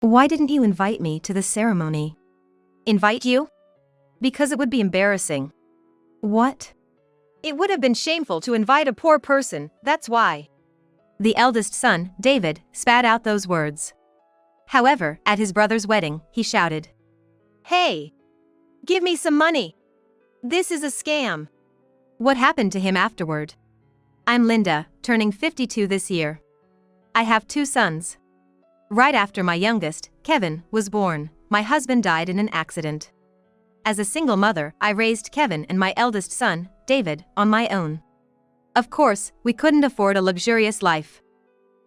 Why didn't you invite me to the ceremony? Invite you? Because it would be embarrassing. What? It would have been shameful to invite a poor person, that's why. The eldest son, David, spat out those words. However, at his brother's wedding, he shouted, "Hey! Give me some money! This is a scam!" What happened to him afterward? I'm Linda, turning 52 this year. I have 2 sons. Right after my youngest, Kevin, was born, my husband died in an accident. As a single mother, I raised Kevin and my eldest son, David, on my own. Of course, we couldn't afford a luxurious life.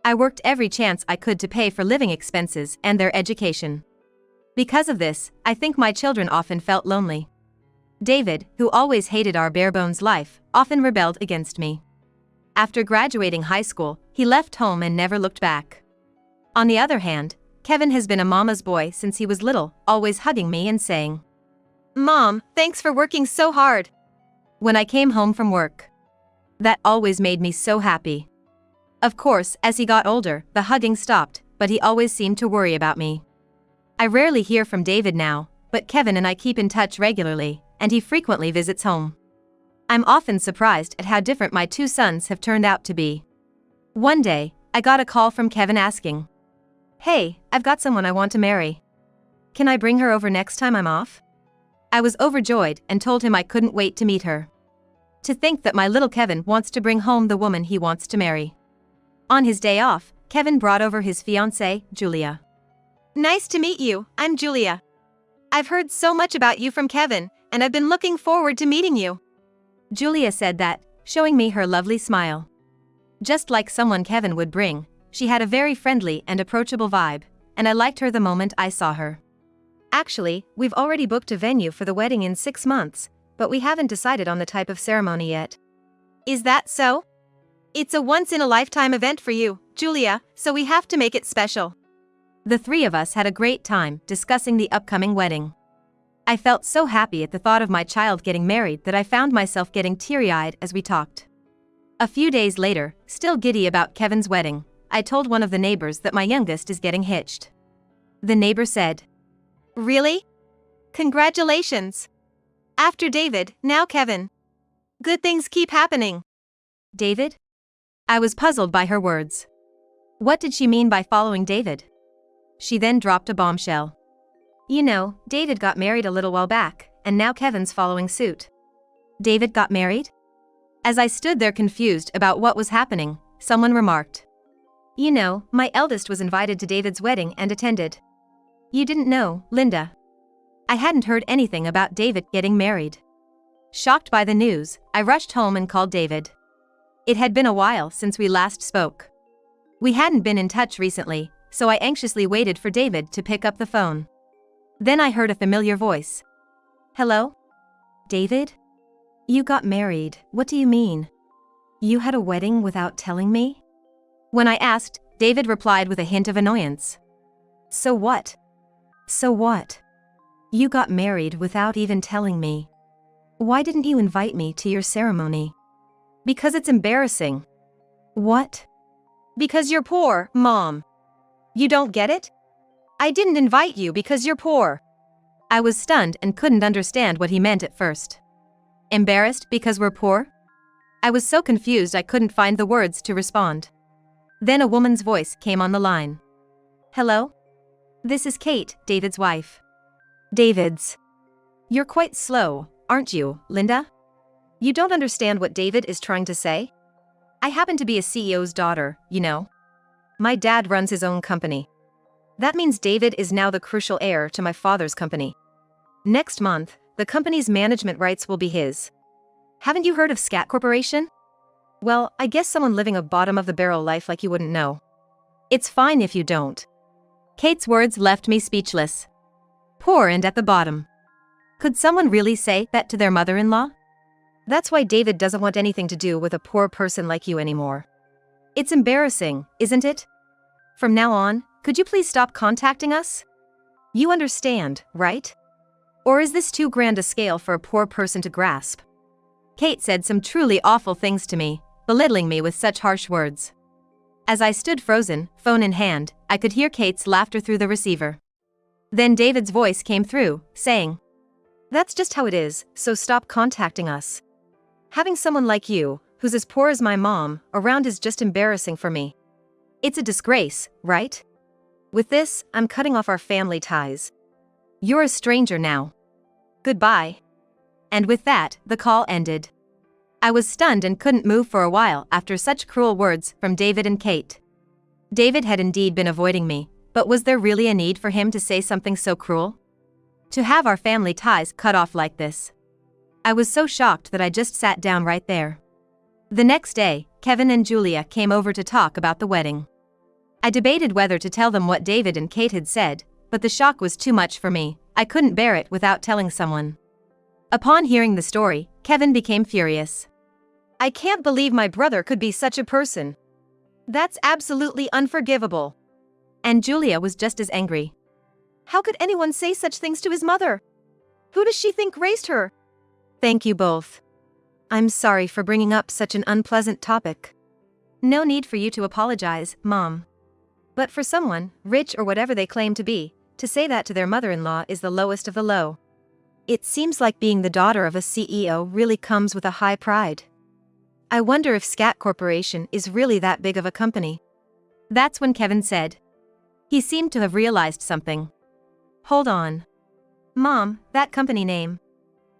I worked every chance I could to pay for living expenses and their education. Because of this, I think my children often felt lonely. David, who always hated our bare-bones life, often rebelled against me. After graduating high school, he left home and never looked back. On the other hand, Kevin has been a mama's boy since he was little, always hugging me and saying, "Mom, thanks for working so hard," when I came home from work. That always made me so happy. Of course, as he got older, the hugging stopped, but he always seemed to worry about me. I rarely hear from David now, but Kevin and I keep in touch regularly, and he frequently visits home. I'm often surprised at how different my 2 sons have turned out to be. One day, I got a call from Kevin asking, "Hey, I've got someone I want to marry. Can I bring her over next time I'm off?" I was overjoyed and told him I couldn't wait to meet her. To think that my little Kevin wants to bring home the woman he wants to marry. On his day off, Kevin brought over his fiancée, Julia. "Nice to meet you, I'm Julia. I've heard so much about you from Kevin, and I've been looking forward to meeting you," Julia said that, showing me her lovely smile. Just like someone Kevin would bring, she had a very friendly and approachable vibe, and I liked her the moment I saw her. Actually, we've already booked a venue for the wedding in 6 months, but we haven't decided on the type of ceremony yet. Is that so? It's a once-in-a-lifetime event for you, Julia, so we have to make it special. The 3 of us had a great time discussing the upcoming wedding. I felt so happy at the thought of my child getting married that I found myself getting teary-eyed as we talked. A few days later, still giddy about Kevin's wedding, I told one of the neighbors that my youngest is getting hitched. The neighbor said, "Really? Congratulations! After David, now Kevin. Good things keep happening." David? I was puzzled by her words. What did she mean by following David? She then dropped a bombshell. You know, David got married a little while back, and now Kevin's following suit. David got married? As I stood there confused about what was happening, someone remarked, "You know, my eldest was invited to David's wedding and attended." You didn't know, Linda. I hadn't heard anything about David getting married. Shocked by the news, I rushed home and called David. It had been a while since we last spoke. We hadn't been in touch recently, so I anxiously waited for David to pick up the phone. Then I heard a familiar voice. "Hello? David? You got married, what do you mean? You had a wedding without telling me?" When I asked, David replied with a hint of annoyance. So what? So what? You got married without even telling me. Why didn't you invite me to your ceremony? Because it's embarrassing. What? Because you're poor, Mom. You don't get it? I didn't invite you because you're poor. I was stunned and couldn't understand what he meant at first. Embarrassed because we're poor? I was so confused I couldn't find the words to respond. Then a woman's voice came on the line. "Hello? This is Kate, David's wife." David's. You're quite slow, aren't you, Linda? You don't understand what David is trying to say? I happen to be a CEO's daughter, you know. My dad runs his own company. That means David is now the crucial heir to my father's company. Next month, the company's management rights will be his. Haven't you heard of Scat Corporation? Well, I guess someone living a bottom-of-the-barrel life like you wouldn't know. It's fine if you don't. Kate's words left me speechless. Poor and at the bottom. Could someone really say that to their mother-in-law? That's why David doesn't want anything to do with a poor person like you anymore. It's embarrassing, isn't it? From now on, could you please stop contacting us? You understand, right? Or is this too grand a scale for a poor person to grasp? Kate said some truly awful things to me, belittling me with such harsh words. As I stood frozen, phone in hand, I could hear Kate's laughter through the receiver. Then David's voice came through, saying, "That's just how it is, so stop contacting us. Having someone like you, who's as poor as my mom, around is just embarrassing for me. It's a disgrace, right? With this, I'm cutting off our family ties. You're a stranger now. Goodbye." And with that, the call ended. I was stunned and couldn't move for a while after such cruel words from David and Kate. David had indeed been avoiding me, but was there really a need for him to say something so cruel? To have our family ties cut off like this? I was so shocked that I just sat down right there. The next day, Kevin and Julia came over to talk about the wedding. I debated whether to tell them what David and Kate had said, but the shock was too much for me. I couldn't bear it without telling someone. Upon hearing the story, Kevin became furious. "I can't believe my brother could be such a person. That's absolutely unforgivable." And Julia was just as angry. "How could anyone say such things to his mother? Who does she think raised her?" "Thank you both. I'm sorry for bringing up such an unpleasant topic." "No need for you to apologize, Mom. But for someone, rich or whatever they claim to be, to say that to their mother-in-law is the lowest of the low. It seems like being the daughter of a CEO really comes with a high pride. I wonder if Scat Corporation is really that big of a company." That's when Kevin said. He seemed to have realized something. "Hold on. Mom, that company name."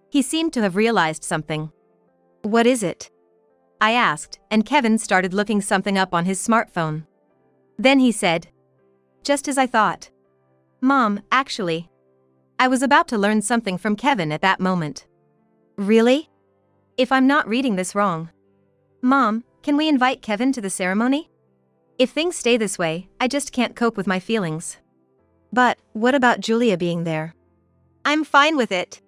He seemed to have realized something. "What is it?" I asked, and Kevin started looking something up on his smartphone. Then he said, "Just as I thought. Mom, actually." I was about to learn something from Kevin at that moment. "Really? If I'm not reading this wrong. Mom, can we invite Kevin to the ceremony? If things stay this way, I just can't cope with my feelings." "But, what about Julia being there?" "I'm fine with it.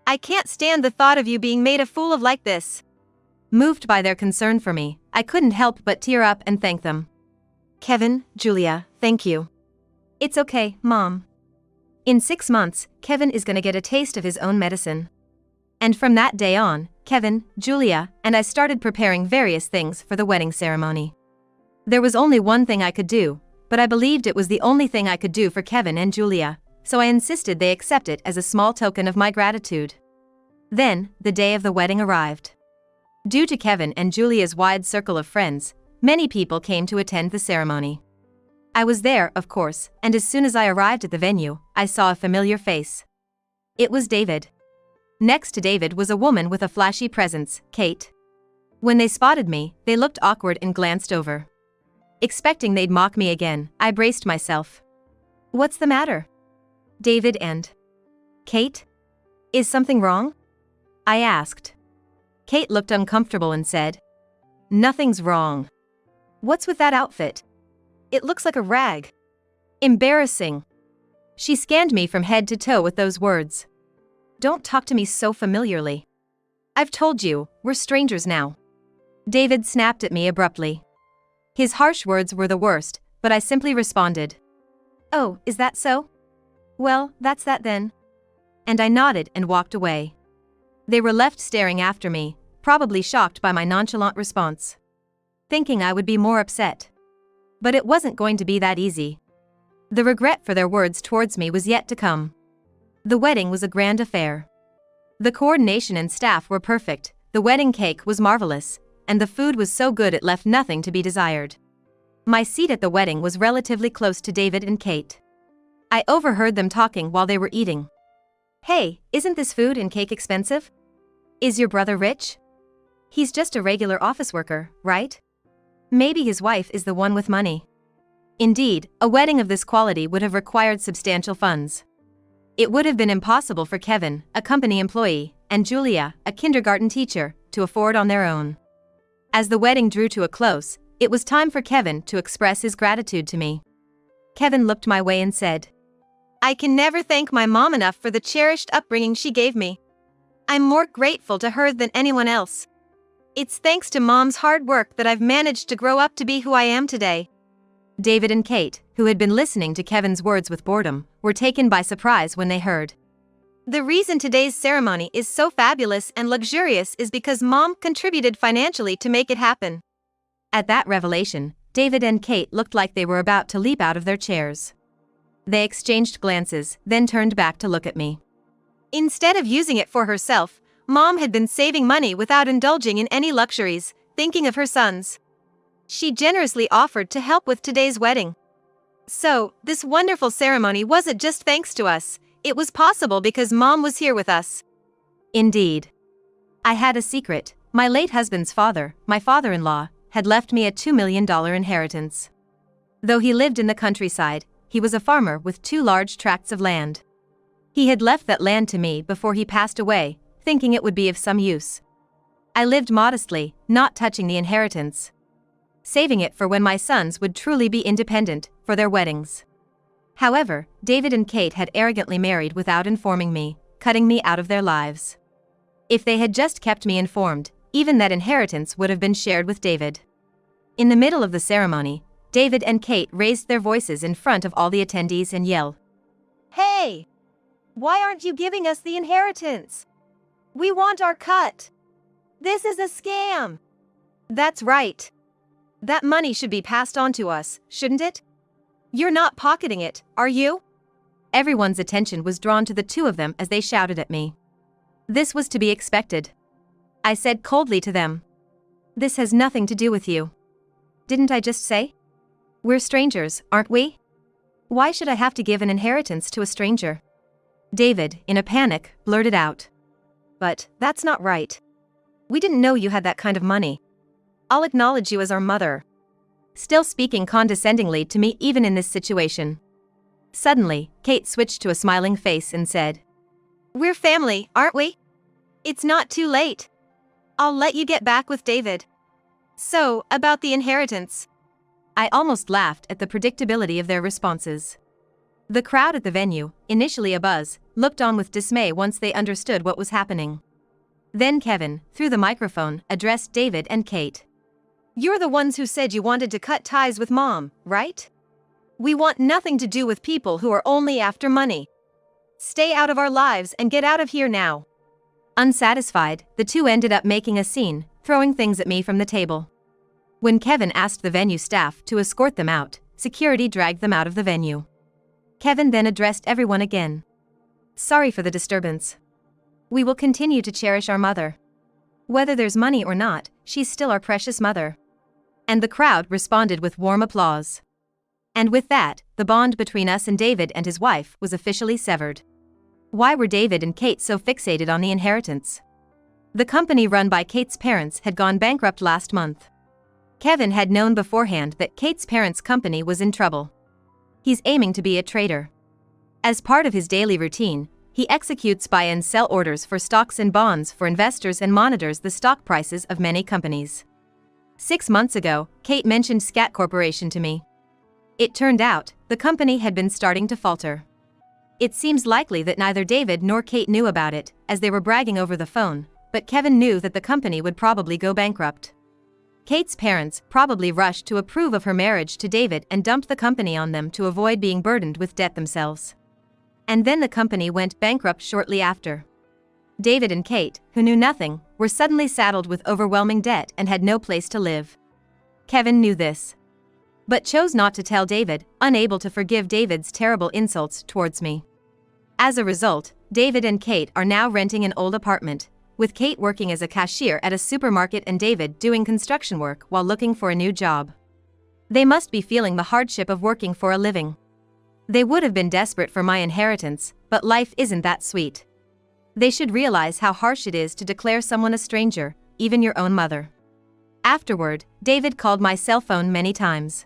I can't stand the thought of you being made a fool of like this." Moved by their concern for me, I couldn't help but tear up and thank them. "Kevin, Julia, thank you." "It's okay, Mom. In 6 months, Kevin is gonna get a taste of his own medicine." And from that day on, Kevin, Julia, and I started preparing various things for the wedding ceremony. There was only one thing I could do, but I believed it was the only thing I could do for Kevin and Julia, so I insisted they accept it as a small token of my gratitude. Then, the day of the wedding arrived. Due to Kevin and Julia's wide circle of friends, many people came to attend the ceremony. I was there, of course, and as soon as I arrived at the venue, I saw a familiar face. It was David. Next to David was a woman with a flashy presence, Kate. When they spotted me, they looked awkward and glanced over. Expecting they'd mock me again, I braced myself. "What's the matter? David and Kate? Is something wrong?" I asked. Kate looked uncomfortable and said, "Nothing's wrong. What's with that outfit? It looks like a rag." Embarrassing." She scanned me from head to toe with those words. "Don't talk to me so familiarly. I've told you, we're strangers now." David snapped at me abruptly. His harsh words were the worst, but I simply responded, "Oh, is that so? Well, that's that then." And I nodded and walked away. They were left staring after me, probably shocked by my nonchalant response. Thinking I would be more upset. But it wasn't going to be that easy. The regret for their words towards me was yet to come. The wedding was a grand affair. The coordination and staff were perfect, the wedding cake was marvelous, and the food was so good it left nothing to be desired. My seat at the wedding was relatively close to David and Kate. I overheard them talking while they were eating. "Hey, isn't this food and cake expensive? Is your brother rich? He's just a regular office worker, right? Maybe his wife is the one with money." Indeed, a wedding of this quality would have required substantial funds. It would have been impossible for Kevin, a company employee, and Julia, a kindergarten teacher, to afford on their own. As the wedding drew to a close, it was time for Kevin to express his gratitude to me. Kevin looked my way and said, "I can never thank my mom enough for the cherished upbringing she gave me. I'm more grateful to her than anyone else. It's thanks to Mom's hard work that I've managed to grow up to be who I am today." David and Kate, who had been listening to Kevin's words with boredom, were taken by surprise when they heard. "The reason today's ceremony is so fabulous and luxurious is because Mom contributed financially to make it happen." At that revelation, David and Kate looked like they were about to leap out of their chairs. They exchanged glances, then turned back to look at me. Instead of using it for herself, Mom had been saving money without indulging in any luxuries, thinking of her sons. She generously offered to help with today's wedding. So, this wonderful ceremony wasn't just thanks to us, it was possible because Mom was here with us. Indeed. I had a secret. My late husband's father, my father-in-law, had left me a $2 million inheritance. Though he lived in the countryside, he was a farmer with 2 large tracts of land. He had left that land to me before he passed away, thinking it would be of some use. I lived modestly, not touching the inheritance, saving it for when my sons would truly be independent, for their weddings. However, David and Kate had arrogantly married without informing me, cutting me out of their lives. If they had just kept me informed, even that inheritance would have been shared with David. In the middle of the ceremony, David and Kate raised their voices in front of all the attendees and yelled, "Hey! Why aren't you giving us the inheritance? We want our cut! This is a scam!" That's right. That money should be passed on to us, shouldn't it? You're not pocketing it, are you? Everyone's attention was drawn to the 2 of them as they shouted at me. This was to be expected. I said coldly to them, "This has nothing to do with you. Didn't I just say? We're strangers, aren't we? Why should I have to give an inheritance to a stranger?" David, in a panic, blurted out, "But that's not right. We didn't know you had that kind of money. I'll acknowledge you as our mother." Still speaking condescendingly to me even in this situation. Suddenly, Kate switched to a smiling face and said, "We're family, aren't we? It's not too late. I'll let you get back with David. So, about the inheritance." I almost laughed at the predictability of their responses. The crowd at the venue, initially abuzz, looked on with dismay once they understood what was happening. Then Kevin, through the microphone, addressed David and Kate. "You're the ones who said you wanted to cut ties with Mom, right? We want nothing to do with people who are only after money. Stay out of our lives and get out of here now." Unsatisfied, the 2 ended up making a scene, throwing things at me from the table. When Kevin asked the venue staff to escort them out, security dragged them out of the venue. Kevin then addressed everyone again. "Sorry for the disturbance. We will continue to cherish our mother. Whether there's money or not, she's still our precious mother." And the crowd responded with warm applause. And with that, the bond between us and David and his wife was officially severed. Why were David and Kate so fixated on the inheritance? The company run by Kate's parents had gone bankrupt last month. Kevin had known beforehand that Kate's parents' company was in trouble. He's aiming to be a trader. As part of his daily routine, he executes buy and sell orders for stocks and bonds for investors and monitors the stock prices of many companies. 6 months ago, Kate mentioned Scat Corporation to me. It turned out, the company had been starting to falter. It seems likely that neither David nor Kate knew about it, as they were bragging over the phone, but Kevin knew that the company would probably go bankrupt. Kate's parents probably rushed to approve of her marriage to David and dumped the company on them to avoid being burdened with debt themselves. And then the company went bankrupt shortly after. David and Kate, who knew nothing, were suddenly saddled with overwhelming debt and had no place to live. Kevin knew this, but chose not to tell David, unable to forgive David's terrible insults towards me. As a result, David and Kate are now renting an old apartment, with Kate working as a cashier at a supermarket and David doing construction work while looking for a new job. They must be feeling the hardship of working for a living. They would have been desperate for my inheritance, but life isn't that sweet. They should realize how harsh it is to declare someone a stranger, even your own mother. Afterward, David called my cell phone many times.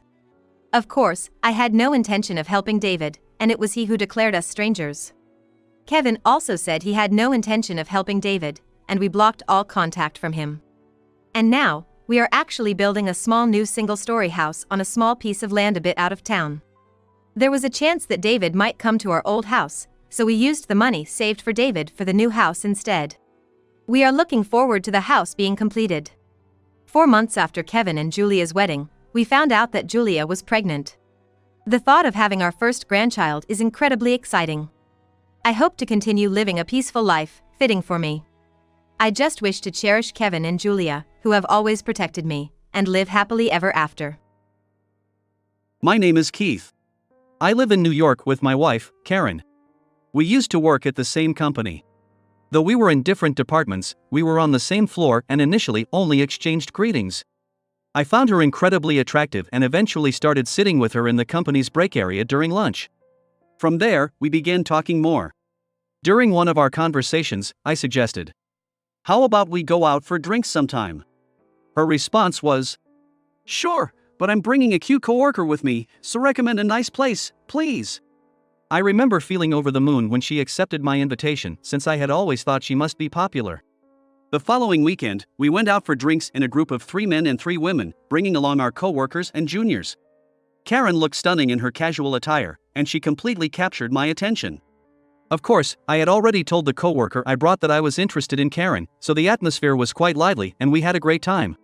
Of course, I had no intention of helping David, and it was he who declared us strangers. Kevin also said he had no intention of helping David, and we blocked all contact from him. And now, we are actually building a small new single-story house on a small piece of land a bit out of town. There was a chance that David might come to our old house, so we used the money saved for David for the new house instead. We are looking forward to the house being completed. 4 months after Kevin and Julia's wedding, we found out that Julia was pregnant. The thought of having our first grandchild is incredibly exciting. I hope to continue living a peaceful life, fitting for me. I just wish to cherish Kevin and Julia, who have always protected me, and live happily ever after. My name is Keith. I live in New York with my wife, Karen. We used to work at the same company. Though we were in different departments, we were on the same floor and initially only exchanged greetings. I found her incredibly attractive and eventually started sitting with her in the company's break area during lunch. From there, we began talking more. During one of our conversations, I suggested, "How about we go out for drinks sometime?" Her response was, "Sure, but I'm bringing a cute coworker with me, so recommend a nice place, please." I remember feeling over the moon when she accepted my invitation, since I had always thought she must be popular. The following weekend, we went out for drinks in a group of 3 men and 3 women, bringing along our coworkers and juniors. Karen looked stunning in her casual attire, and she completely captured my attention. Of course, I had already told the coworker I brought that I was interested in Karen, so the atmosphere was quite lively and we had a great time.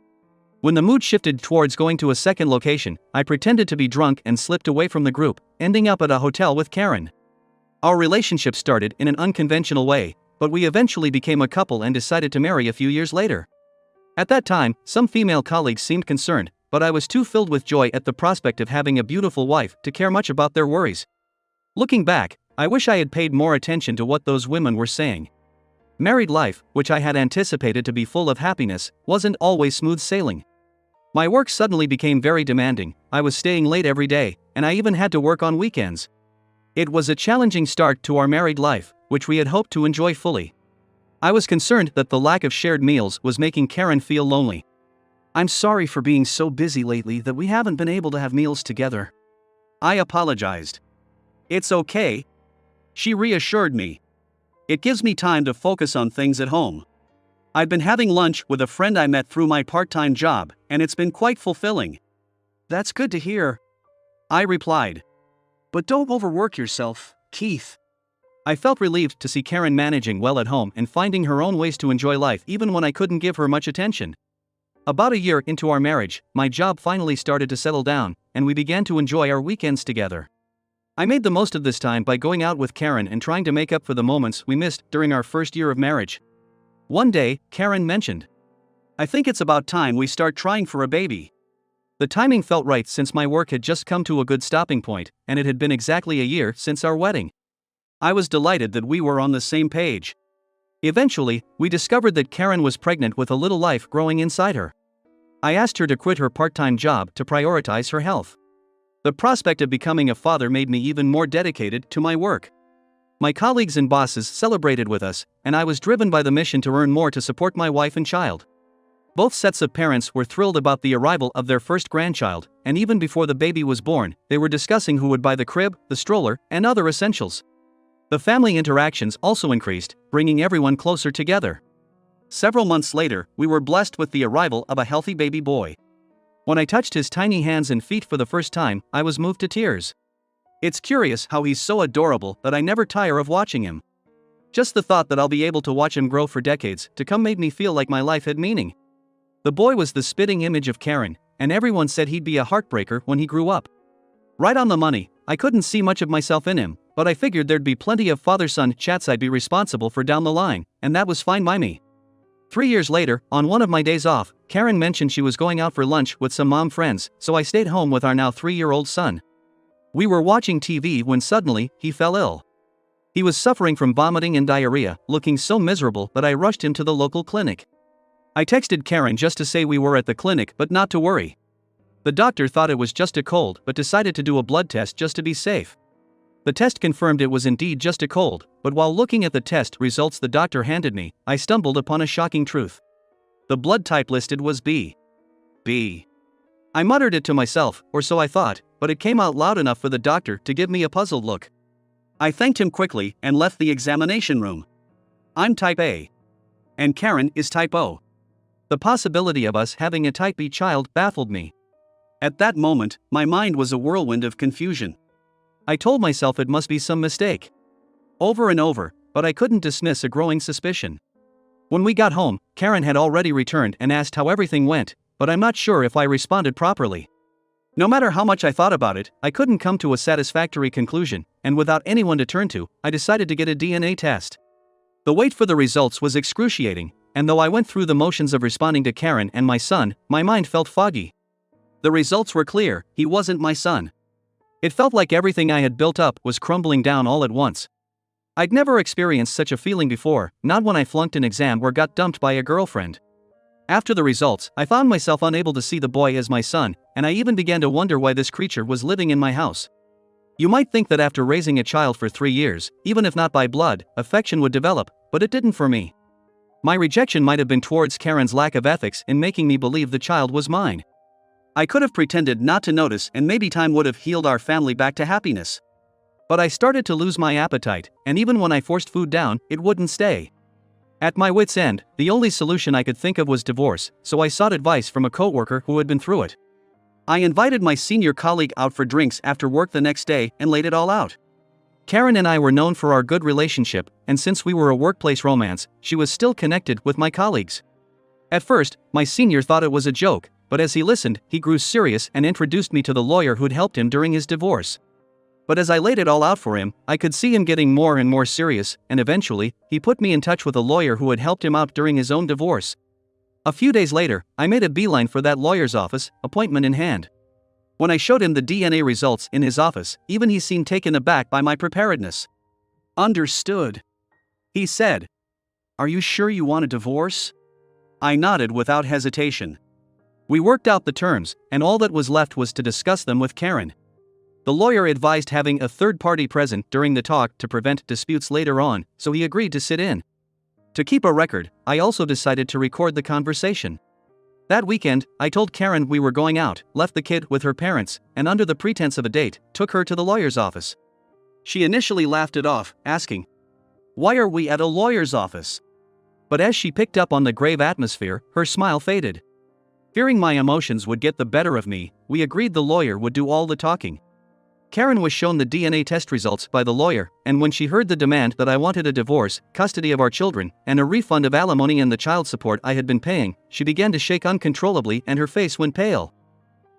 When the mood shifted towards going to a second location, I pretended to be drunk and slipped away from the group, ending up at a hotel with Karen. Our relationship started in an unconventional way, but we eventually became a couple and decided to marry a few years later. At that time, some female colleagues seemed concerned, but I was too filled with joy at the prospect of having a beautiful wife to care much about their worries. Looking back, I wish I had paid more attention to what those women were saying. Married life, which I had anticipated to be full of happiness, wasn't always smooth sailing. My work suddenly became very demanding. I was staying late every day, and I even had to work on weekends. It was a challenging start to our married life, which we had hoped to enjoy fully. I was concerned that the lack of shared meals was making Karen feel lonely. "I'm sorry for being so busy lately that we haven't been able to have meals together." I apologized. "It's okay," she reassured me. "It gives me time to focus on things at home. I've been having lunch with a friend I met through my part-time job, and it's been quite fulfilling." "That's good to hear," I replied. "But don't overwork yourself, Keith." I felt relieved to see Karen managing well at home and finding her own ways to enjoy life even when I couldn't give her much attention. About a year into our marriage, my job finally started to settle down, and we began to enjoy our weekends together. I made the most of this time by going out with Karen and trying to make up for the moments we missed during our first year of marriage. One day, Karen mentioned, "I think it's about time we start trying for a baby." The timing felt right since my work had just come to a good stopping point, and it had been exactly a year since our wedding. I was delighted that we were on the same page. Eventually, we discovered that Karen was pregnant with a little life growing inside her. I asked her to quit her part-time job to prioritize her health. The prospect of becoming a father made me even more dedicated to my work. My colleagues and bosses celebrated with us, and I was driven by the mission to earn more to support my wife and child. Both sets of parents were thrilled about the arrival of their first grandchild, and even before the baby was born, they were discussing who would buy the crib, the stroller, and other essentials. The family interactions also increased, bringing everyone closer together. Several months later, we were blessed with the arrival of a healthy baby boy. When I touched his tiny hands and feet for the first time, I was moved to tears. It's curious how he's so adorable that I never tire of watching him. Just the thought that I'll be able to watch him grow for decades to come made me feel like my life had meaning. The boy was the spitting image of Karen, and everyone said he'd be a heartbreaker when he grew up. Right on the money. I couldn't see much of myself in him, but I figured there'd be plenty of father-son chats I'd be responsible for down the line, and that was fine by me. 3 years later, on one of my days off, Karen mentioned she was going out for lunch with some mom friends, so I stayed home with our now 3-year-old son. We were watching TV when suddenly, he fell ill. He was suffering from vomiting and diarrhea, looking so miserable that I rushed him to the local clinic. I texted Karen just to say we were at the clinic but not to worry. The doctor thought it was just a cold but decided to do a blood test just to be safe. The test confirmed it was indeed just a cold, but while looking at the test results the doctor handed me, I stumbled upon a shocking truth. The blood type listed was B. B. I muttered it to myself, or so I thought, but it came out loud enough for the doctor to give me a puzzled look. I thanked him quickly and left the examination room. I'm type A. And Karen is type O. The possibility of us having a type B child baffled me. At that moment, my mind was a whirlwind of confusion. I told myself it must be some mistake. Over and over, but I couldn't dismiss a growing suspicion. When we got home, Karen had already returned and asked how everything went, but I'm not sure if I responded properly. No matter how much I thought about it, I couldn't come to a satisfactory conclusion, and without anyone to turn to, I decided to get a DNA test. The wait for the results was excruciating, and though I went through the motions of responding to Karen and my son, my mind felt foggy. The results were clear: he wasn't my son. It felt like everything I had built up was crumbling down all at once. I'd never experienced such a feeling before, not when I flunked an exam or got dumped by a girlfriend. After the results, I found myself unable to see the boy as my son, and I even began to wonder why this creature was living in my house. You might think that after raising a child for 3 years, even if not by blood, affection would develop, but it didn't for me. My rejection might have been towards Karen's lack of ethics in making me believe the child was mine. I could have pretended not to notice, and maybe time would have healed our family back to happiness. But I started to lose my appetite, and even when I forced food down, it wouldn't stay. At my wit's end, the only solution I could think of was divorce, so I sought advice from a coworker who had been through it. I invited my senior colleague out for drinks after work the next day and laid it all out. Karen and I were known for our good relationship, and since we were a workplace romance, she was still connected with my colleagues. At first, my senior thought it was a joke, but as he listened, he grew serious and introduced me to the lawyer who'd helped him during his divorce. But as I laid it all out for him, I could see him getting more and more serious, and eventually, he put me in touch with a lawyer who had helped him out during his own divorce. A few days later, I made a beeline for that lawyer's office, appointment in hand. When I showed him the DNA results in his office, even he seemed taken aback by my preparedness. "Understood," he said. "Are you sure you want a divorce?" I nodded without hesitation. We worked out the terms, and all that was left was to discuss them with Karen. The lawyer advised having a third party present during the talk to prevent disputes later on, so he agreed to sit in. To keep a record, I also decided to record the conversation. That weekend, I told Karen we were going out, left the kid with her parents, and under the pretense of a date, took her to the lawyer's office. She initially laughed it off, asking, "Why are we at a lawyer's office?" But as she picked up on the grave atmosphere, her smile faded. Fearing my emotions would get the better of me, we agreed the lawyer would do all the talking. Karen was shown the DNA test results by the lawyer, and when she heard the demand that I wanted a divorce, custody of our children, and a refund of alimony and the child support I had been paying, she began to shake uncontrollably and her face went pale.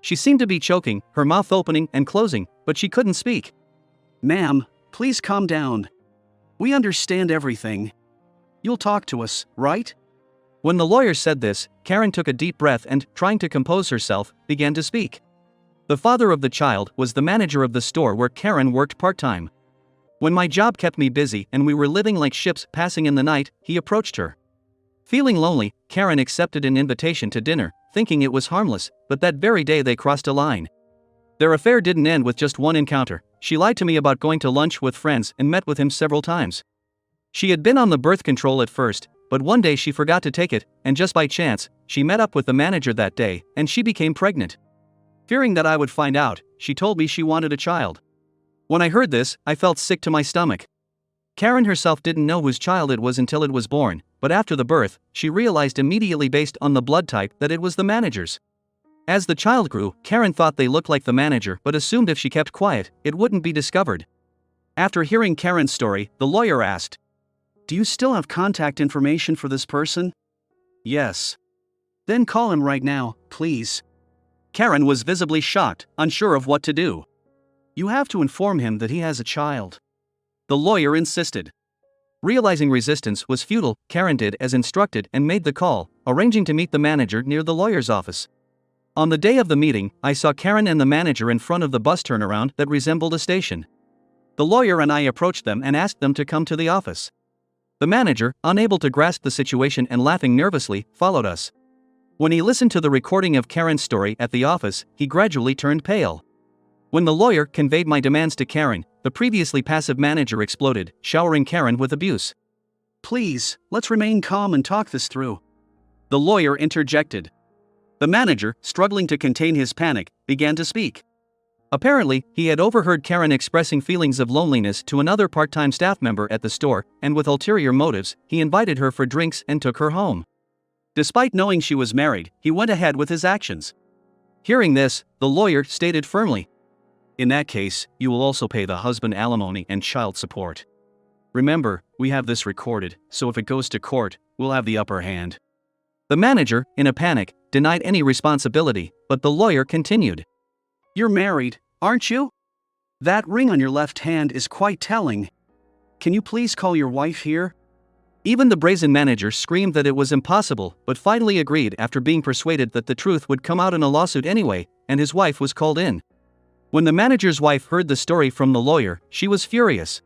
She seemed to be choking, her mouth opening and closing, but she couldn't speak. "Ma'am, please calm down. We understand everything. You'll talk to us, right?" When the lawyer said this, Karen took a deep breath and, trying to compose herself, began to speak. The father of the child was the manager of the store where Karen worked part-time. When my job kept me busy and we were living like ships passing in the night, he approached her. Feeling lonely, Karen accepted an invitation to dinner, thinking it was harmless, but that very day they crossed a line. Their affair didn't end with just one encounter. She lied to me about going to lunch with friends and met with him several times. She had been on the birth control at first, but one day she forgot to take it, and just by chance, she met up with the manager that day, and she became pregnant. Fearing that I would find out, she told me she wanted a child. When I heard this, I felt sick to my stomach. Karen herself didn't know whose child it was until it was born, but after the birth, she realized immediately based on the blood type that it was the manager's. As the child grew, Karen thought they looked like the manager but assumed if she kept quiet, it wouldn't be discovered. After hearing Karen's story, the lawyer asked, "Do you still have contact information for this person?" "Yes." "Then call him right now, please." Karen was visibly shocked, unsure of what to do. "You have to inform him that he has a child." The lawyer insisted. Realizing resistance was futile, Karen did as instructed and made the call, arranging to meet the manager near the lawyer's office. On the day of the meeting, I saw Karen and the manager in front of the bus turnaround that resembled a station. The lawyer and I approached them and asked them to come to the office. The manager, unable to grasp the situation and laughing nervously, followed us. When he listened to the recording of Karen's story at the office, he gradually turned pale. When the lawyer conveyed my demands to Karen, the previously passive manager exploded, showering Karen with abuse. "Please, let's remain calm and talk this through," the lawyer interjected. The manager, struggling to contain his panic, began to speak. Apparently, he had overheard Karen expressing feelings of loneliness to another part-time staff member at the store, and with ulterior motives, he invited her for drinks and took her home. Despite knowing she was married, he went ahead with his actions. Hearing this, the lawyer stated firmly, "In that case, you will also pay the husband alimony and child support. Remember, we have this recorded, so if it goes to court, we'll have the upper hand." The manager, in a panic, denied any responsibility, but the lawyer continued. "You're married, aren't you? That ring on your left hand is quite telling. Can you please call your wife here?" Even the brazen manager screamed that it was impossible, but finally agreed after being persuaded that the truth would come out in a lawsuit anyway, and his wife was called in. When the manager's wife heard the story from the lawyer, she was furious.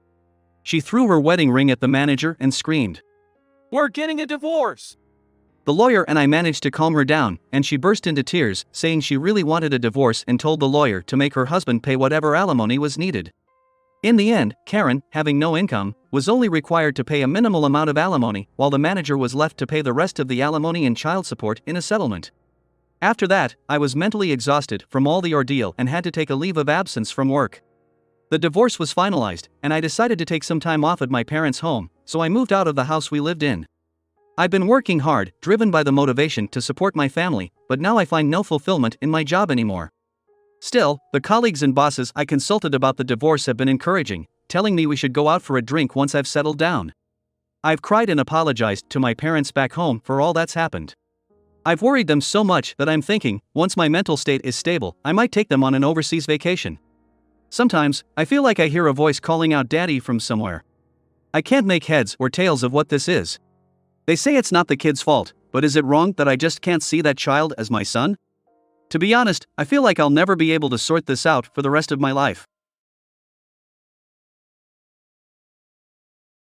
She threw her wedding ring at the manager and screamed, "We're getting a divorce!" The lawyer and I managed to calm her down, and she burst into tears, saying she really wanted a divorce and told the lawyer to make her husband pay whatever alimony was needed. In the end, Karen, having no income, was only required to pay a minimal amount of alimony, while the manager was left to pay the rest of the alimony and child support in a settlement. After that, I was mentally exhausted from all the ordeal and had to take a leave of absence from work. The divorce was finalized, and I decided to take some time off at my parents' home, so I moved out of the house we lived in. I've been working hard, driven by the motivation to support my family, but now I find no fulfillment in my job anymore. Still, the colleagues and bosses I consulted about the divorce have been encouraging, telling me we should go out for a drink once I've settled down. I've cried and apologized to my parents back home for all that's happened. I've worried them so much that I'm thinking, once my mental state is stable, I might take them on an overseas vacation. Sometimes, I feel like I hear a voice calling out "Daddy" from somewhere. I can't make heads or tails of what this is. They say it's not the kid's fault, but is it wrong that I just can't see that child as my son? To be honest, I feel like I'll never be able to sort this out for the rest of my life.